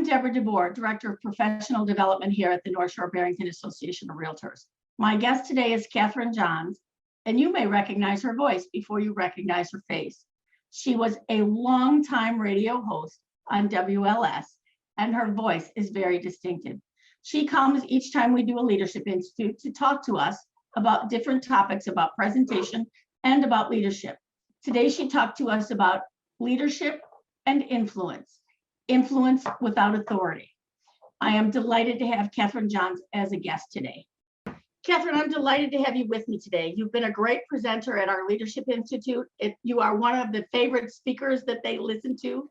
I'm Deborah DeBoer, Director of Professional Development here at the North Shore-Barrington Association of Realtors. My guest today is Catherine Johns, and you may recognize her voice before you recognize her face. She was a longtime radio host on WLS, and her voice is very distinctive. She comes each time we do a Leadership Institute to talk to us about different topics about presentation and about leadership. Today, she talked to us about leadership and influence without authority. I am delighted to have Catherine Johns as a guest today. Catherine, I'm delighted to have you with me today. You've been a great presenter at our Leadership Institute. You are one of the favorite speakers that they listen to.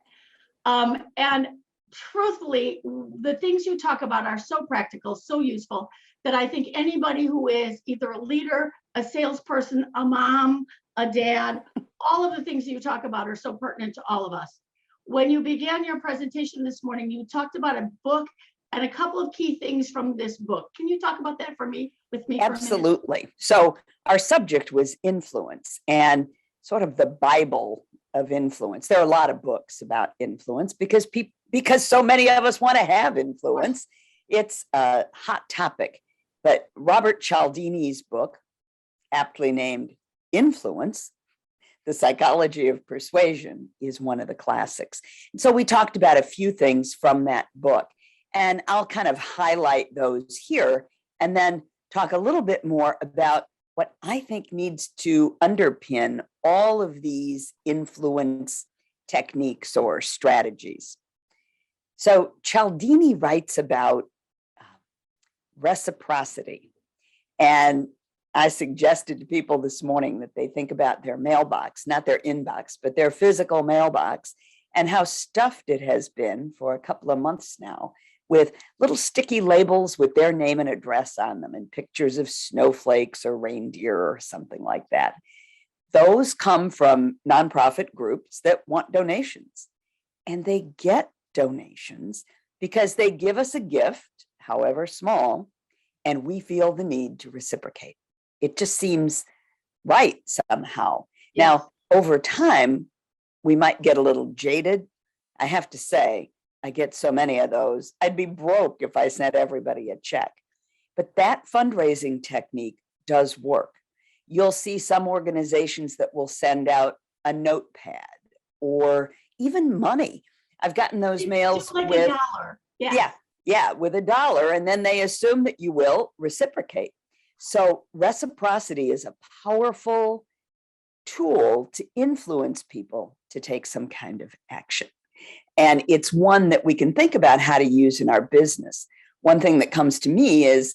And truthfully, the things you talk about are so practical, so useful, that I think anybody who is either a leader, a salesperson, a mom, a dad, all of the things that you talk about are so pertinent to all of us. When you began your presentation this morning, you talked about a book and a couple of key things from this book. Can you talk about that with me? Absolutely. So our subject was influence and sort of the Bible of influence. There are a lot of books about influence because so many of us want to have influence. It's a hot topic. But Robert Cialdini's book, aptly named Influence, The Psychology of Persuasion, is one of the classics. And so we talked about a few things from that book, and I'll kind of highlight those here and then talk a little bit more about what I think needs to underpin all of these influence techniques or strategies. So Cialdini writes about reciprocity, and I suggested to people this morning that they think about their mailbox, not their inbox, but their physical mailbox, and how stuffed it has been for a couple of months now with little sticky labels with their name and address on them and pictures of snowflakes or reindeer or something like that. Those come from nonprofit groups that want donations, and they get donations because they give us a gift, however small, and we feel the need to reciprocate. It just seems right somehow. Yes. Now, over time, we might get a little jaded. I have to say, I get so many of those. I'd be broke if I sent everybody a check. But that fundraising technique does work. You'll see some organizations that will send out a notepad or even money. I've gotten those mails like with $1. Yeah, with $1, and then they assume that you will reciprocate. So reciprocity is a powerful tool to influence people to take some kind of action. And it's one that we can think about how to use in our business. One thing that comes to me is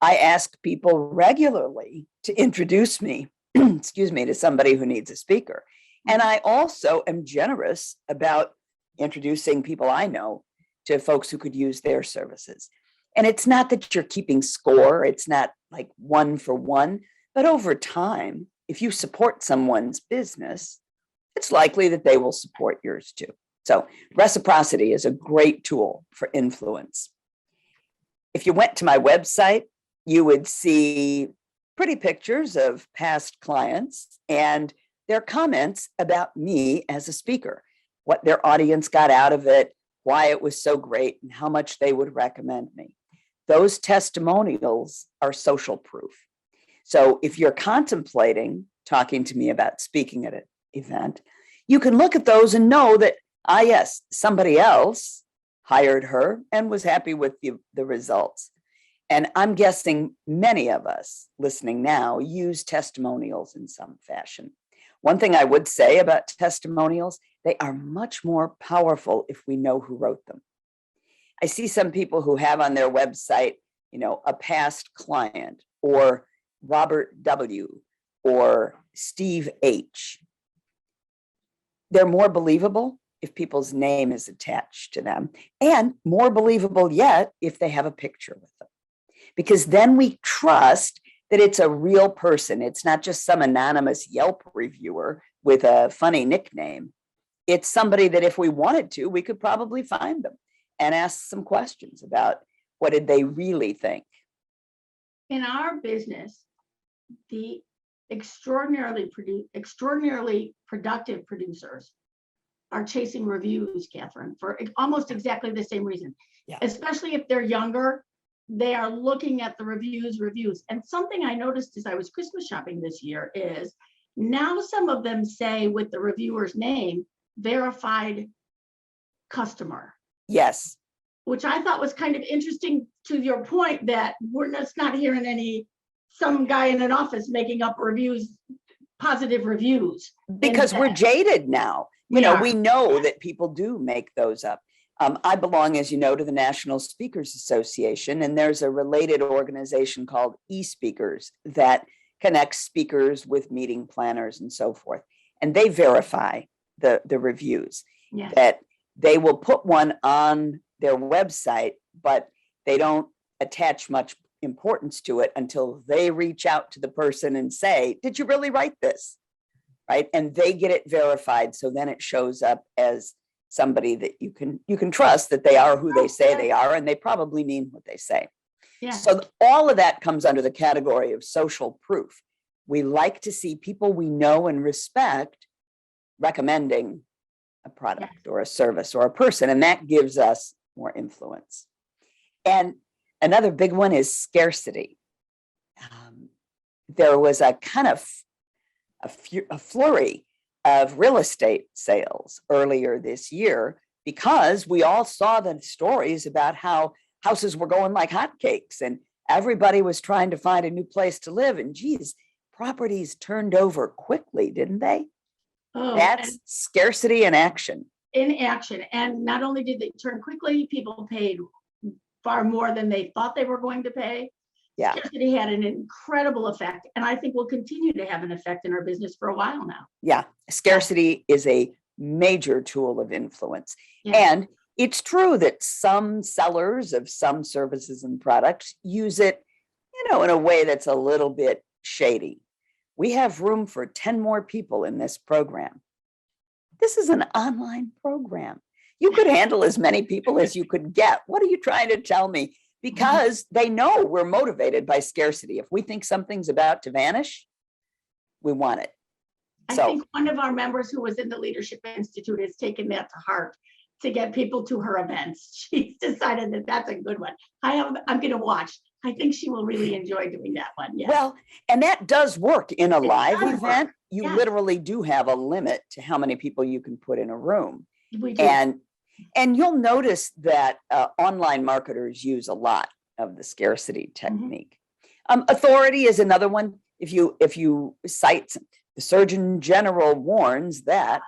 I ask people regularly to introduce me, to somebody who needs a speaker. And I also am generous about introducing people I know to folks who could use their services. And it's not that you're keeping score, it's not like one for one, but over time, if you support someone's business, it's likely that they will support yours too. So reciprocity is a great tool for influence. If you went to my website, you would see pretty pictures of past clients and their comments about me as a speaker, what their audience got out of it, why it was so great, and how much they would recommend me. Those testimonials are social proof. So if you're contemplating talking to me about speaking at an event, you can look at those and know that, yes, somebody else hired her and was happy with the results. And I'm guessing many of us listening now use testimonials in some fashion. One thing I would say about testimonials, they are much more powerful if we know who wrote them. I see some people who have on their website, a past client or Robert W. or Steve H. They're more believable if people's name is attached to them, and more believable yet if they have a picture with them. Because then we trust that it's a real person. It's not just some anonymous Yelp reviewer with a funny nickname. It's somebody that if we wanted to, we could probably find them and ask some questions about what did they really think. In our business, the extraordinarily productive producers are chasing reviews, Catherine, for almost exactly the same reason. Yeah. Especially if they're younger, they are looking at the reviews. And something I noticed as I was Christmas shopping this year is now some of them say with the reviewer's name, verified customer. Yes. Which I thought was kind of interesting to your point that we're just not hearing some guy in an office making up reviews, positive reviews. Because we're jaded now. We know that people do make those up. I belong, as you know, to the National Speakers Association, and there's a related organization called eSpeakers that connects speakers with meeting planners and so forth. And they verify the reviews. Yes. That they will put one on their website, but they don't attach much importance to it until they reach out to the person and say, did you really write this? Right. And they get it verified. So then it shows up as somebody that you can trust that they are who they say they are, and they probably mean what they say. Yeah. So all of that comes under the category of social proof. We like to see people we know and respect recommending a product or a service or a person, and that gives us more influence. And another big one is scarcity. There was a kind of a flurry of real estate sales earlier this year because we all saw the stories about how houses were going like hotcakes and everybody was trying to find a new place to live. And geez, properties turned over quickly, didn't they? Oh, that's scarcity in action. In action. And not only did they turn quickly, people paid far more than they thought they were going to pay. Yeah. Scarcity had an incredible effect, and I think will continue to have an effect in our business for a while now. Yeah. Scarcity is a major tool of influence. Yeah. And it's true that some sellers of some services and products use it, in a way that's a little bit shady. We have room for 10 more people in this program. This is an online program. You could handle as many people as you could get. What are you trying to tell me? Because they know we're motivated by scarcity. If we think something's about to vanish, we want it. I think one of our members who was in the Leadership Institute has taken that to heart to get people to her events. She's decided that that's a good one. I'm going to watch. I think she will really enjoy doing that one. Yeah. Well, and that does work in a live event. You Yeah. literally do have a limit to how many people you can put in a room. We do. And you'll notice that online marketers use a lot of the scarcity technique. Authority is another one. If you cite, the Surgeon General warns that,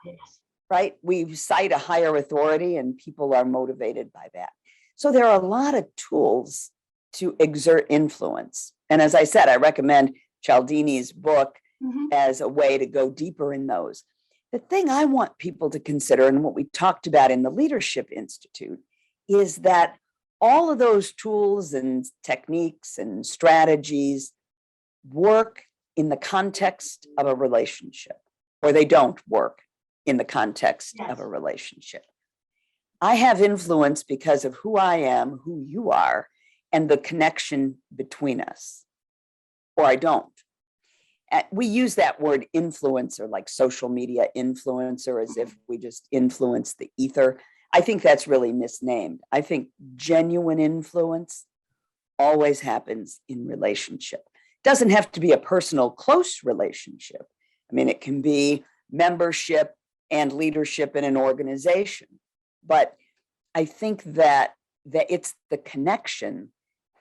right? We cite a higher authority and people are motivated by that. So there are a lot of tools to exert influence. And as I said, I recommend Cialdini's book as a way to go deeper in those. The thing I want people to consider, and what we talked about in the Leadership Institute, is that all of those tools and techniques and strategies work in the context of a relationship, or they don't work in the context of a relationship. I have influence because of who I am, who you are, and the connection between us, or I don't. We use that word influencer, like social media influencer, as if we just influence the ether. I think that's really misnamed. I think genuine influence always happens in relationship. Doesn't have to be a personal, close relationship. I mean, it can be membership and leadership in an organization. But I think that it's the connection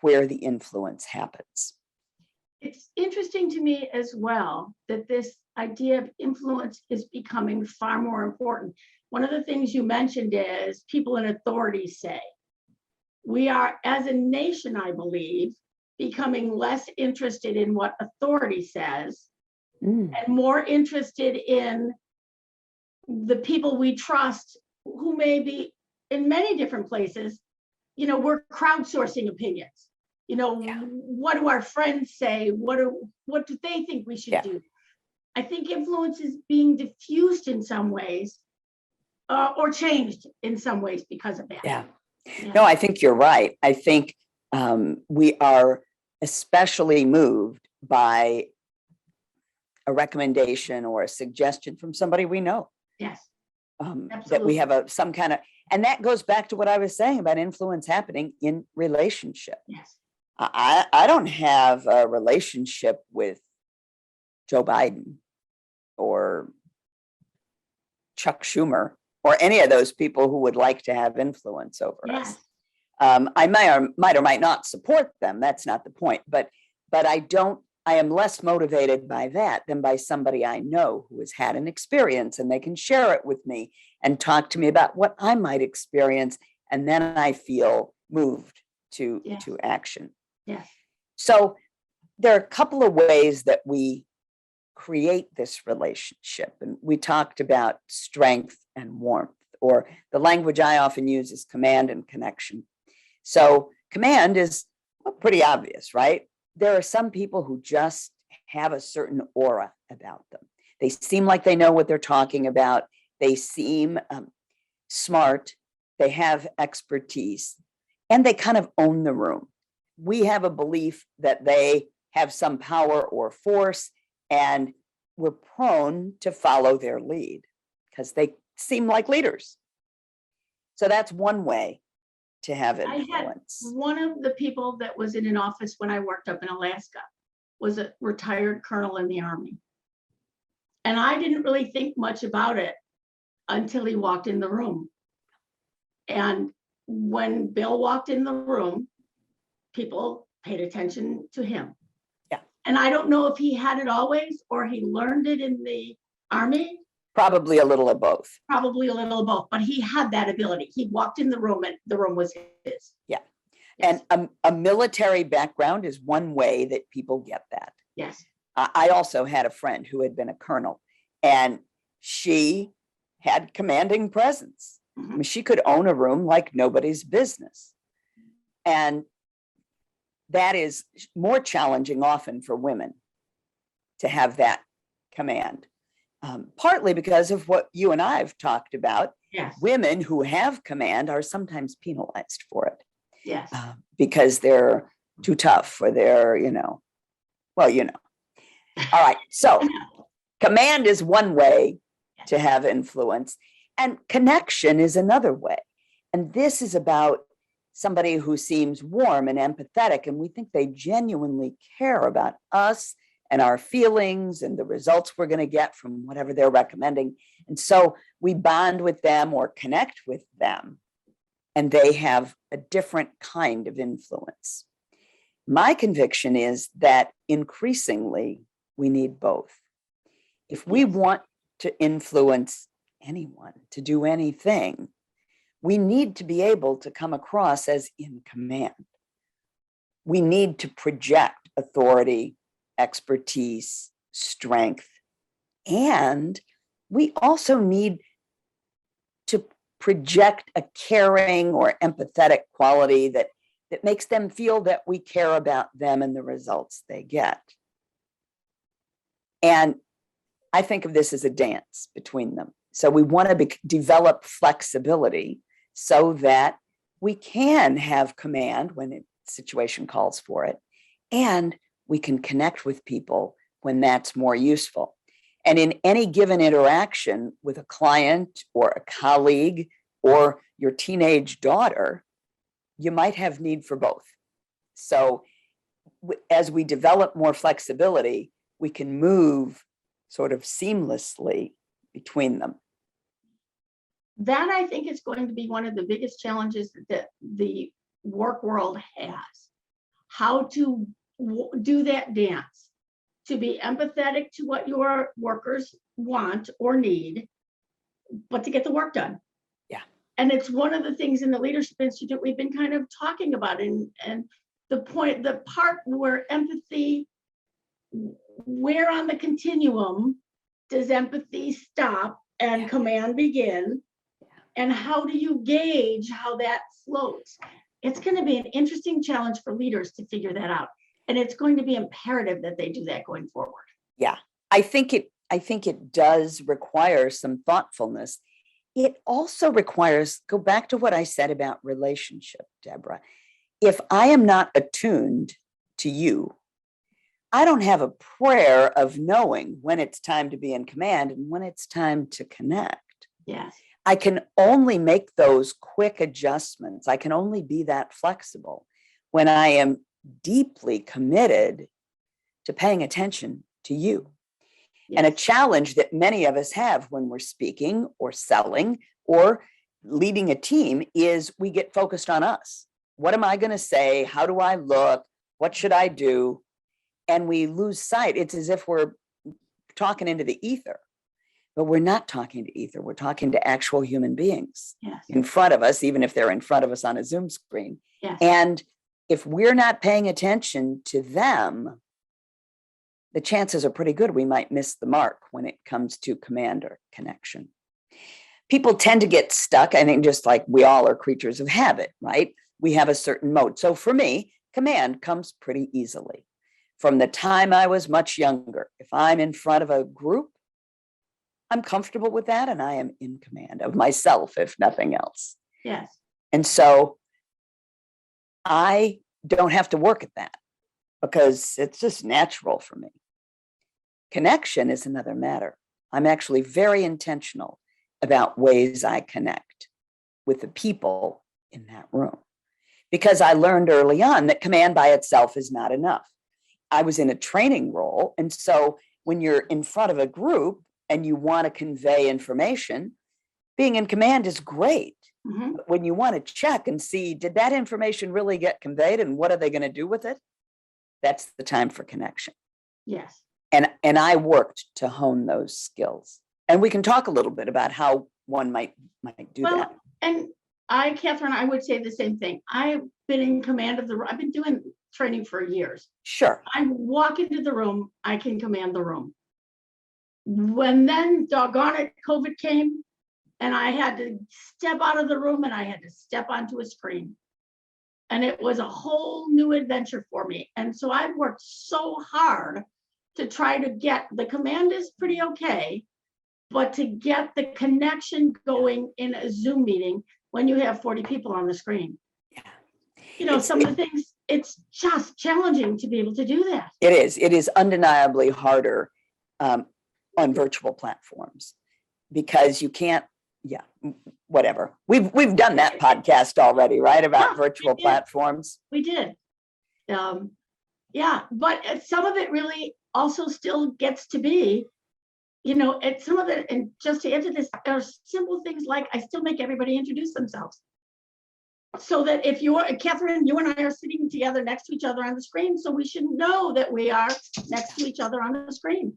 where the influence happens. It's interesting to me as well that this idea of influence is becoming far more important. One of the things you mentioned is people in authority say. We are, as a nation, I believe, becoming less interested in what authority says and more interested in the people we trust who may be in many different places. We're crowdsourcing opinions. What do our friends say? What do they think we should do? I think influence is being diffused in some ways or changed in some ways because of that. Yeah. No, I think you're right. I think we are especially moved by a recommendation or a suggestion from somebody we know. Yes. that we have some kind of, and that goes back to what I was saying about influence happening in relationship. Yes. I don't have a relationship with Joe Biden or Chuck Schumer or any of those people who would like to have influence over Yes. us. I might or might not support them. That's not the point. But I am less motivated by that than by somebody I know who has had an experience and they can share it with me and talk to me about what I might experience. And then I feel moved to action. Yes. So there are a couple of ways that we create this relationship. And we talked about strength and warmth, or the language I often use is command and connection. So command is pretty obvious, right? There are some people who just have a certain aura about them. They seem like they know what they're talking about. They seem smart. They have expertise, and they kind of own the room. We have a belief that they have some power or force, and we're prone to follow their lead because they seem like leaders. So that's one way to have influence. One of the people that was in an office when I worked up in Alaska was a retired colonel in the Army. And I didn't really think much about it until he walked in the room. And when Bill walked in the room, people paid attention to him. Yeah. And I don't know if he had it always or he learned it in the Army. Probably a little of both. Probably a little of both, but he had that ability. He walked in the room and the room was his. Yeah. Yes. And a military background is one way that people get that. Yes. I also had a friend who had been a colonel, and she had commanding presence. I mean, she could own a room like nobody's business. And that is more challenging often for women to have that command. Partly because of what you and I have talked about. Yes. Women who have command are sometimes penalized for it. Yes. Because they're too tough or they're, All right. So command is one way to have influence, and connection is another way. And this is about somebody who seems warm and empathetic, and we think they genuinely care about us and our feelings and the results we're going to get from whatever they're recommending. And so we bond with them or connect with them, and they have a different kind of influence. My conviction is that increasingly we need both. If we want to influence anyone to do anything, we need to be able to come across as in command. We need to project authority, expertise, strength, and we also need to project a caring or empathetic quality that makes them feel that we care about them and the results they get. And I think of this as a dance between them. So we want to develop flexibility so that we can have command when a situation calls for it, and we can connect with people when that's more useful. And in any given interaction with a client or a colleague or your teenage daughter, you might have need for both. So as we develop more flexibility, we can move sort of seamlessly between them. That, I think, is going to be one of the biggest challenges that the work world has. How to do that dance, to be empathetic to what your workers want or need, but to get the work done. Yeah. And it's one of the things in the Leadership Institute we've been kind of talking about, and the part where empathy, where on the continuum does empathy stop and command begin? And how do you gauge how that floats? It's going to be an interesting challenge for leaders to figure that out. And it's going to be imperative that they do that going forward. Yeah, I think it does require some thoughtfulness. It also requires, go back to what I said about relationship, Deborah. If I am not attuned to you, I don't have a prayer of knowing when it's time to be in command and when it's time to connect. Yes. I can only make those quick adjustments. I can only be that flexible when I am deeply committed to paying attention to you. And a challenge that many of us have when we're speaking or selling or leading a team is we get focused on us. What am I going to say? How do I look? What should I do? And we lose sight. It's as if we're talking into the ether, but we're not talking to ether. We're talking to actual human beings in front of us, even if they're in front of us on a Zoom screen. And if we're not paying attention to them, the chances are pretty good we might miss the mark when it comes to command or connection. People tend to get stuck. I think just like we all are creatures of habit, right? We have a certain mode. So for me, command comes pretty easily. From the time I was much younger, if I'm in front of a group, I'm comfortable with that and I am in command of myself, if nothing else. Yes. And so I don't have to work at that because it's just natural for me. Connection is another matter. I'm actually very intentional about ways I connect with the people in that room because I learned early on that command by itself is not enough. I was in a training role. And so when you're in front of a group and you want to convey information, being in command is great. But when you want to check and see, did that information really get conveyed and what are they going to do with it? That's the time for connection. Yes. And I worked to hone those skills. And we can talk a little bit about how one might do that. And Catherine, I would say the same thing. I've been in command of the room. I've been doing training for years. Sure. I walk into the room, I can command the room. When then, doggone it, COVID came and I had to step out of the room and I had to step onto a screen. And it was a whole new adventure for me. And so I've worked so hard to try to get, the command is pretty okay, but to get the connection going in a Zoom meeting when you have 40 people on the screen. Some of the things, it's just challenging to be able to do that. It is undeniably harder on virtual platforms because you can't, whatever. We've done that podcast already, right? About virtual platforms. We did. But some of it really also still gets to be, it's some of it, and just to answer this, there are simple things like I still make everybody introduce themselves. So that if Catherine, you and I are sitting together next to each other on the screen, so we should know that we are next to each other on the screen.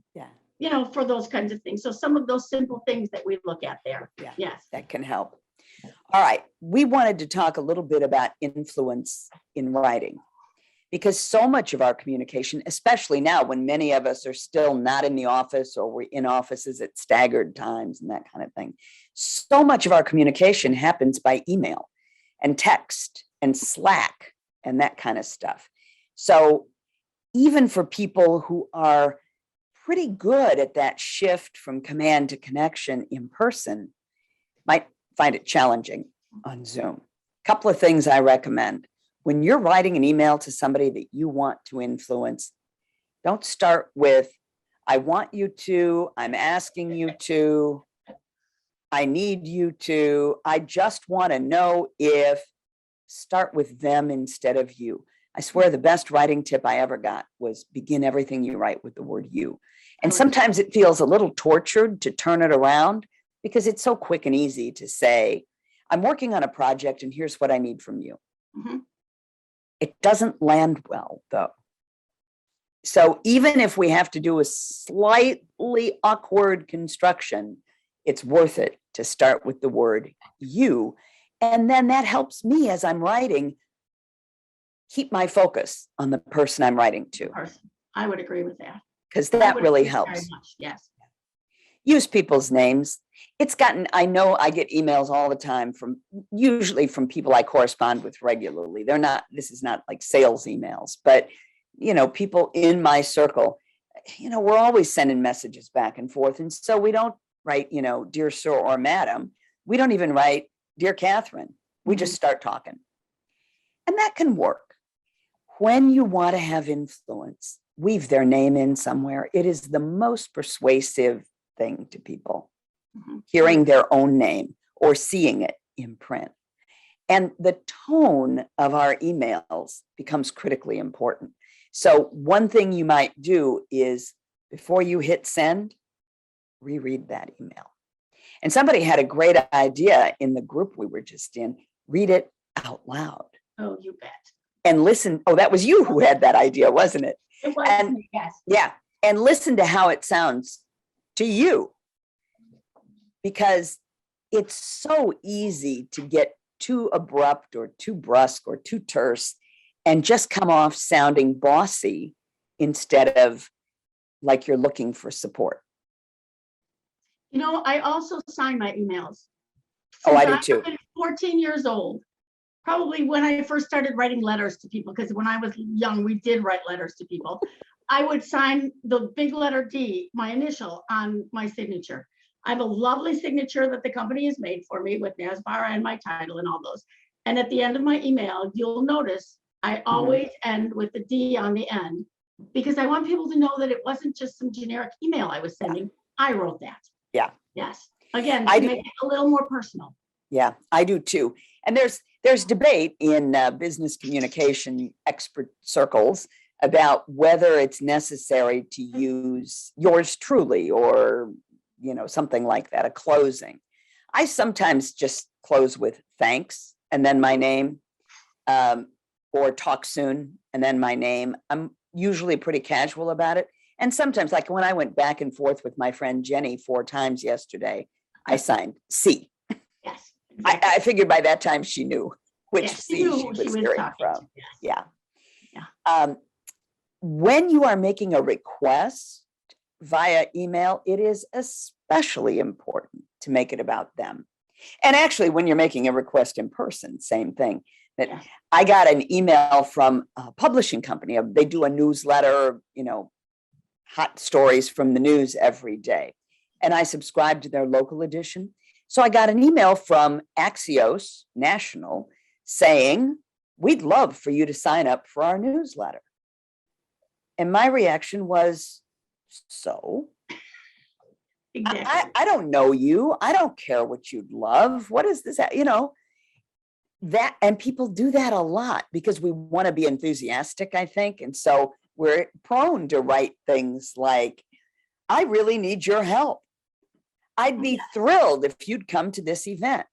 For those kinds of things. So some of those simple things that we look at there. Yes. That can help. All right. We wanted to talk a little bit about influence in writing because so much of our communication, especially now when many of us are still not in the office or we're in offices at staggered times and that kind of thing, so much of our communication happens by email and text and Slack and that kind of stuff. So even for people who are pretty good at that shift from command to connection in person, might find it challenging on Zoom. A couple of things I recommend. When you're writing an email to somebody that you want to influence, don't start with, I want you to, I'm asking you to, I need you to, I just want to know if, start with them instead of you. I swear the best writing tip I ever got was begin everything you write with the word you. And sometimes it feels a little tortured to turn it around because it's so quick and easy to say, I'm working on a project and here's what I need from you. It doesn't land well though. So even if we have to do a slightly awkward construction, it's worth it to start with the word you. And then that helps me as I'm writing keep my focus on the person I'm writing to. I would agree with that. Because that really helps. Very much, yes. Use people's names. I know I get emails all the time usually from people I correspond with regularly. This is not like sales emails, but people in my circle, we're always sending messages back and forth. And so we don't write, dear sir or madam. We don't even write, dear Catherine. We just start talking. And that can work. When you want to have influence, weave their name in somewhere. It is the most persuasive thing to people. Hearing their own name or seeing it in print. And the tone of our emails becomes critically important. So one thing you might do is before you hit send, reread that email. And somebody had a great idea in the group we were just in. Read it out loud. Oh, you bet. And listen. Oh, that was you who had that idea, wasn't it? It was, And yes. yeah. And listen to how it sounds to you. Because it's so easy to get too abrupt or too brusque or too terse and just come off sounding bossy instead of like you're looking for support. You know, I also sign my emails. Oh, I do Since too. I've been 14 years old, probably when I first started writing letters to people, because when I was young, we did write letters to people. I would sign the big letter D, my initial, on my signature. I have a lovely signature that the company has made for me with NSBAR and my title and all those. And at the end of my email, you'll notice I always end with the D on the end, because I want people to know that it wasn't just some generic email I was sending. I wrote that. Yeah. Yes. Again, I to do. make it a little more personal. Yeah, I do too. And there's debate in business communication expert circles about whether it's necessary to use yours truly or, something like that, a closing. I sometimes just close with thanks and then my name, or talk soon and then my name. I'm usually pretty casual about it. And sometimes, like when I went back and forth with my friend Jenny 4 times yesterday, I signed C. Yes. Exactly. I figured by that time she knew which Yes, C she was hearing talking from. to. Yes. Yeah. Yeah. When you are making a request via email, it is especially important to make it about them. And actually, when you're making a request in person, same thing. That Yes. I got an email from a publishing company. They do a newsletter, hot stories from the news every day. And I subscribed to their local edition. So I got an email from Axios National saying, we'd love for you to sign up for our newsletter. And my reaction was, so? Exactly. I don't know you. I don't care what you'd love. What is this? That, and people do that a lot because we want to be enthusiastic, I think. And so we're prone to write things like, I really need your help. I'd be thrilled if you'd come to this event.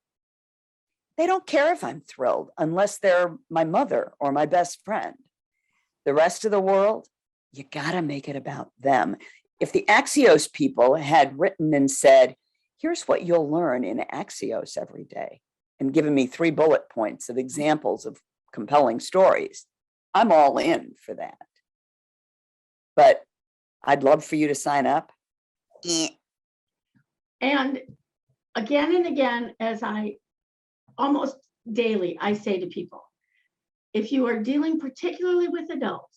They don't care if I'm thrilled unless they're my mother or my best friend. The rest of the world, you got to make it about them. If the Axios people had written and said, here's what you'll learn in Axios every day, and given me 3 bullet points of examples of compelling stories, I'm all in for that. But I'd love for you to sign up. And again, as I almost daily, I say to people, if you are dealing particularly with adults,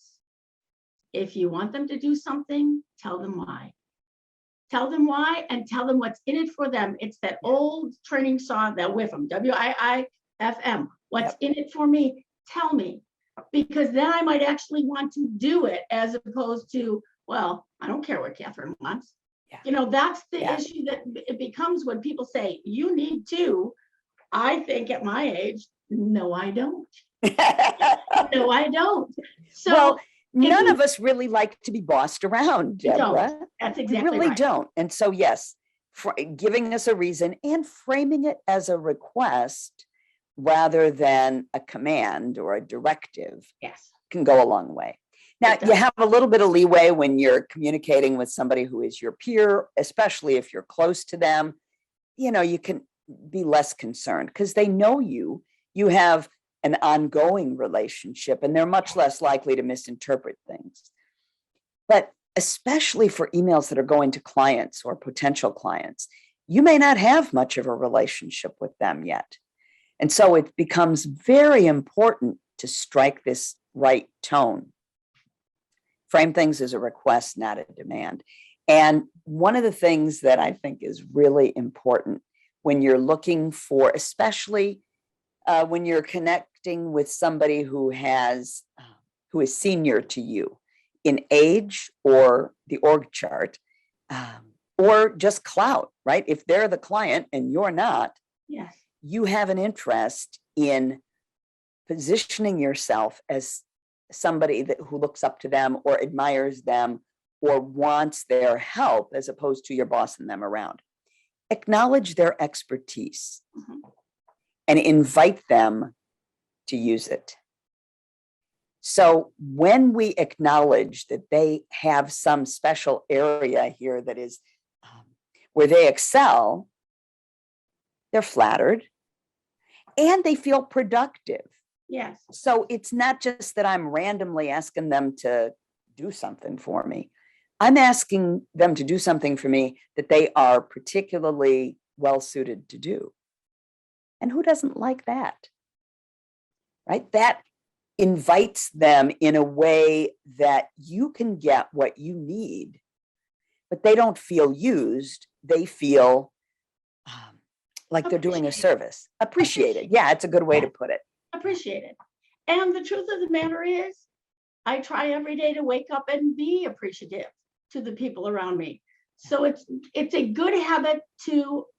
if you want them to do something, tell them why. Tell them why and tell them what's in it for them. It's that old training song, that WIFM, WIIFM. What's in it for me? Tell me. Because then I might actually want to do it as opposed to, well, I don't care what Catherine wants. Yeah. That's the issue that it becomes when people say, you need to. I think at my age, no, I don't. No, I don't. So well, none of us really like to be bossed around, Deborah. Don't. That's exactly we really right. don't. And so, yes, giving us a reason and framing it as a request rather than a command or a directive can go a long way. Now, you have a little bit of leeway when you're communicating with somebody who is your peer, especially if you're close to them. You can be less concerned because they know you. You have an ongoing relationship and they're much less likely to misinterpret things. But especially for emails that are going to clients or potential clients, you may not have much of a relationship with them yet. And so it becomes very important to strike this right tone. Frame things as a request, not a demand. And one of the things that I think is really important when you're looking for, especially when you're connecting with somebody who is senior to you in age or the org chart, or just clout, right? If they're the client and you're not, Yes. You have an interest in positioning yourself as somebody who looks up to them or admires them or wants their help, as opposed to you're bossing them around. Acknowledge their expertise and invite them to use it. So when we acknowledge that they have some special area here that is where they excel, they're flattered and they feel productive. Yes. So it's not just that I'm randomly asking them to do something for me. I'm asking them to do something for me that they are particularly well suited to do. And who doesn't like that? Right? That invites them in a way that you can get what you need, but they don't feel used. They feel like they're doing a service. Appreciated. Yeah, it's a good way to put it. Appreciated. And the truth of the matter is, I try every day to wake up and be appreciative to the people around me. So it's a good habit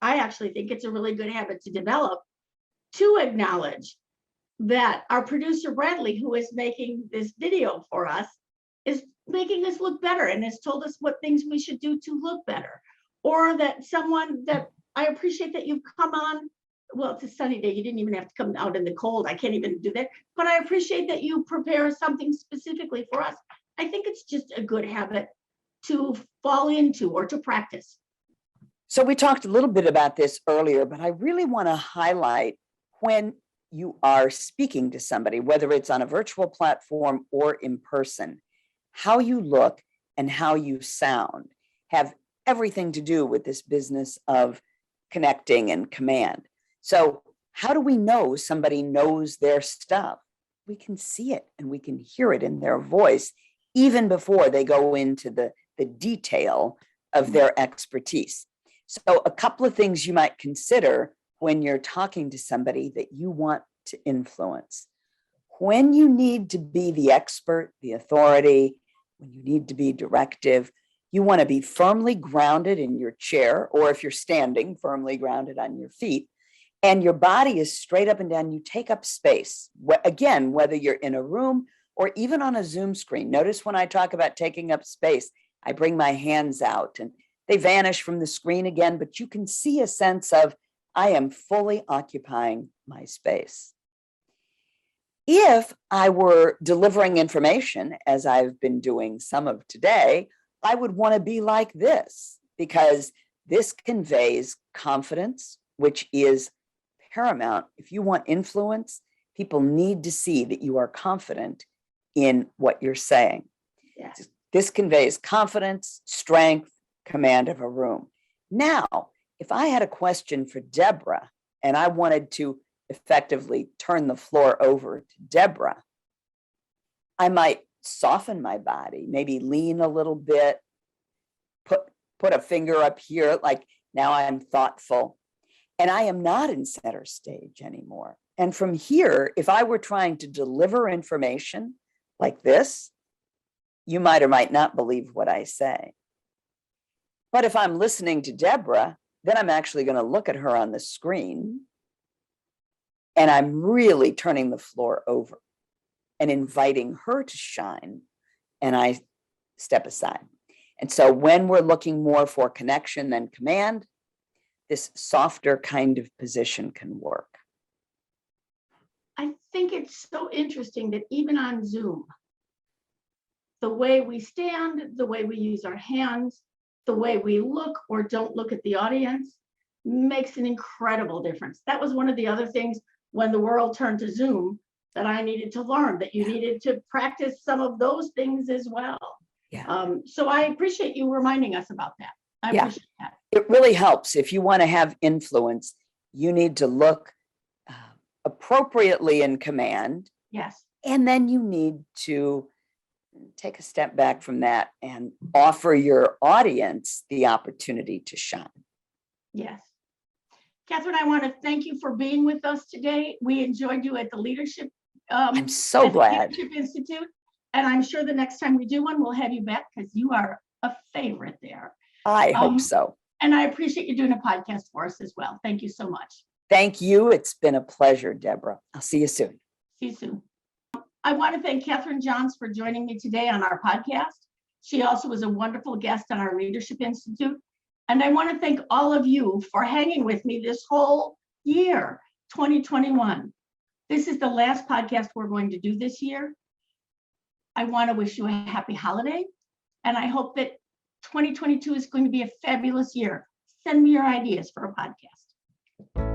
I actually think it's a really good habit to develop, to acknowledge that our producer Bradley, who is making this video for us, is making us look better and has told us what things we should do to look better. Or that someone that I appreciate that you've come on. Well, it's a sunny day. You didn't even have to come out in the cold. I can't even do that. But I appreciate that you prepare something specifically for us. I think it's just a good habit to fall into or to practice. So we talked a little bit about this earlier, but I really want to highlight when you are speaking to somebody, whether it's on a virtual platform or in person, how you look and how you sound have everything to do with this business of connecting and command. So how do we know somebody knows their stuff? We can see it and we can hear it in their voice, even before they go into the detail of their expertise. So a couple of things you might consider when you're talking to somebody that you want to influence. When you need to be the expert, the authority, when you need to be directive, you want to be firmly grounded in your chair, or if you're standing, firmly grounded on your feet, and your body is straight up and down. You take up space. Again, whether you're in a room or even on a Zoom screen. Notice when I talk about taking up space, I bring my hands out and they vanish from the screen again, but you can see a sense of, I am fully occupying my space. If I were delivering information, as I've been doing some of today, I would want to be like this, because this conveys confidence, which is paramount. If you want influence, people need to see that you are confident in what you're saying. Yes. This conveys confidence, strength, command of a room. Now, if I had a question for Deborah and I wanted to effectively turn the floor over to Deborah, I might soften my body, maybe lean a little bit, put a finger up here, like now I'm thoughtful. And I am not in center stage anymore. And from here, if I were trying to deliver information like this, you might or might not believe what I say. But if I'm listening to Deborah, then I'm actually going to look at her on the screen and I'm really turning the floor over and inviting her to shine, and I step aside. And so when we're looking more for connection than command, this softer kind of position can work. I think it's so interesting that even on Zoom, the way we stand, the way we use our hands, the way we look or don't look at the audience makes an incredible difference. That was one of the other things when the world turned to Zoom that I needed to learn, that you needed to practice some of those things as well. Yeah. So I appreciate you reminding us about that. I appreciate that. It really helps. If you want to have influence, you need to look appropriately in command. Yes. And then you need to take a step back from that and offer your audience the opportunity to shine. Yes. Catherine, I want to thank you for being with us today. We enjoyed you at the Leadership I'm so glad. Leadership Institute. And I'm sure the next time we do one, we'll have you back because you are a favorite there. I hope so. And I appreciate you doing a podcast for us as well. Thank you so much. Thank you. It's been a pleasure, Deborah. I'll see you soon. See you soon. I want to thank Catherine Johns for joining me today on our podcast. She also was a wonderful guest on our Leadership Institute. And I want to thank all of you for hanging with me this whole year, 2021. This is the last podcast we're going to do this year. I want to wish you a happy holiday, and I hope that 2022 is going to be a fabulous year. Send me your ideas for a podcast.